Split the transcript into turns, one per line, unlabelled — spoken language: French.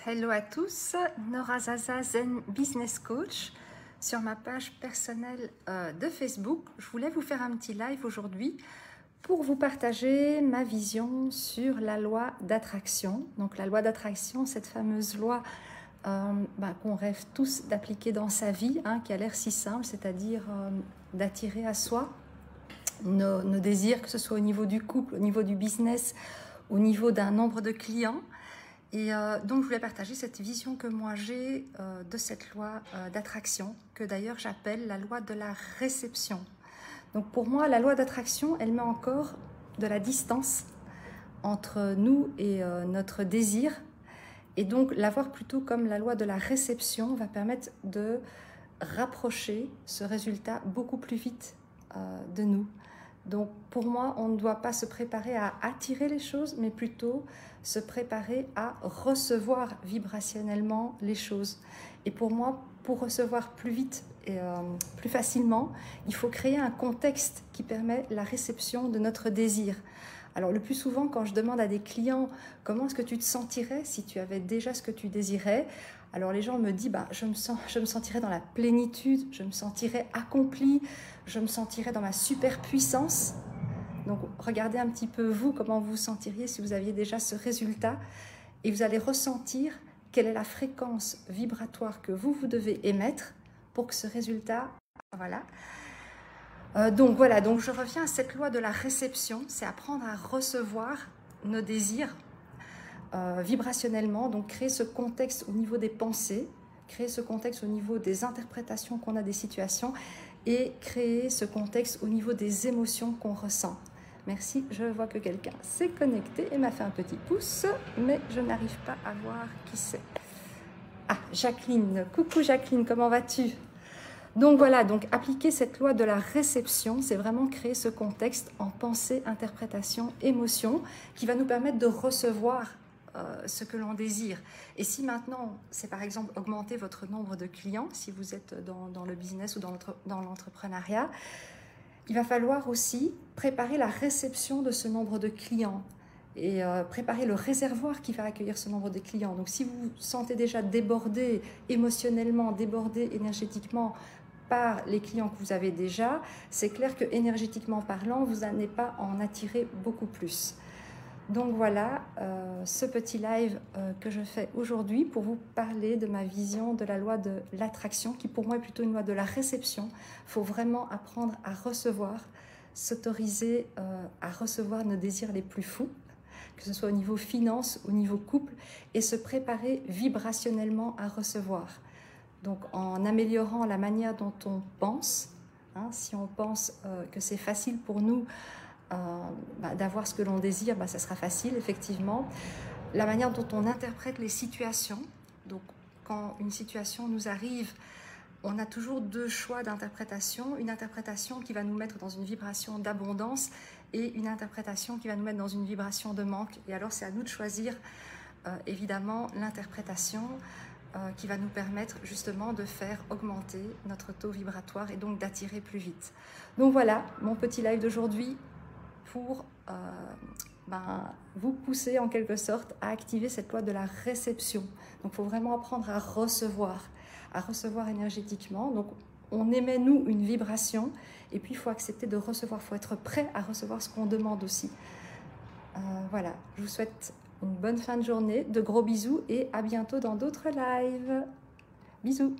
Hello à tous, Nora Zaza Zen Business Coach sur ma page personnelle de Facebook. Je voulais vous faire un petit live aujourd'hui pour vous partager ma vision sur la loi d'attraction. Donc la loi d'attraction, cette fameuse loi qu'on rêve tous d'appliquer dans sa vie, qui a l'air si simple, c'est-à-dire d'attirer à soi nos désirs, que ce soit au niveau du couple, au niveau du business, au niveau d'un nombre de clients. Et donc, je voulais partager cette vision que moi j'ai de cette loi d'attraction, que d'ailleurs j'appelle la loi de la réception. Donc, pour moi, la loi d'attraction, elle met encore de la distance entre nous et notre désir. Et donc, la voir plutôt comme la loi de la réception va permettre de rapprocher ce résultat beaucoup plus vite de nous. Donc pour moi, on ne doit pas se préparer à attirer les choses, mais plutôt se préparer à recevoir vibrationnellement les choses. Et pour moi, pour recevoir plus vite et plus facilement, il faut créer un contexte qui permet la réception de notre désir. Alors le plus souvent, quand je demande à des clients comment est-ce que tu te sentirais si tu avais déjà ce que tu désirais, alors les gens me disent je me sentirais dans la plénitude, je me sentirais accomplie, je me sentirais dans ma super puissance. Donc regardez un petit peu vous, comment vous vous sentiriez si vous aviez déjà ce résultat, et vous allez ressentir quelle est la fréquence vibratoire que vous devez émettre pour que ce résultat, voilà. Donc je reviens à cette loi de la réception, c'est apprendre à recevoir nos désirs vibrationnellement, donc créer ce contexte au niveau des pensées, créer ce contexte au niveau des interprétations qu'on a des situations et créer ce contexte au niveau des émotions qu'on ressent. Merci, je vois que quelqu'un s'est connecté et m'a fait un petit pouce, mais je n'arrive pas à voir qui c'est. Ah, Jacqueline, coucou Jacqueline, comment vas-tu ? Donc voilà, donc appliquer cette loi de la réception, c'est vraiment créer ce contexte en pensée, interprétation, émotion, qui va nous permettre de recevoir ce que l'on désire. Et si maintenant, c'est par exemple augmenter votre nombre de clients, si vous êtes dans le business ou dans l'entrepreneuriat, il va falloir aussi préparer la réception de ce nombre de clients et préparer le réservoir qui va accueillir ce nombre de clients. Donc si vous vous sentez déjà débordé émotionnellement, débordé énergétiquement par les clients que vous avez déjà, c'est clair que énergétiquement parlant, vous n'allez pas en attirer beaucoup plus. Donc voilà ce petit live que je fais aujourd'hui pour vous parler de ma vision de la loi de l'attraction, qui pour moi est plutôt une loi de la réception. Il faut vraiment apprendre à recevoir, s'autoriser à recevoir nos désirs les plus fous, que ce soit au niveau finance, au niveau couple, et se préparer vibrationnellement à recevoir. Donc en améliorant la manière dont on pense, si on pense que c'est facile pour nous d'avoir ce que l'on désire, ça sera facile effectivement. La manière dont on interprète les situations, donc quand une situation nous arrive, on a toujours deux choix d'interprétation, une interprétation qui va nous mettre dans une vibration d'abondance et une interprétation qui va nous mettre dans une vibration de manque. Et alors c'est à nous de choisir évidemment l'interprétation qui va nous permettre justement de faire augmenter notre taux vibratoire et donc d'attirer plus vite. Donc voilà mon petit live d'aujourd'hui pour vous pousser en quelque sorte à activer cette loi de la réception. Donc il faut vraiment apprendre à recevoir énergétiquement. Donc on émet nous une vibration et puis il faut accepter de recevoir, il faut être prêt à recevoir ce qu'on demande aussi. Voilà, je vous souhaite une bonne fin de journée, de gros bisous et à bientôt dans d'autres lives. Bisous.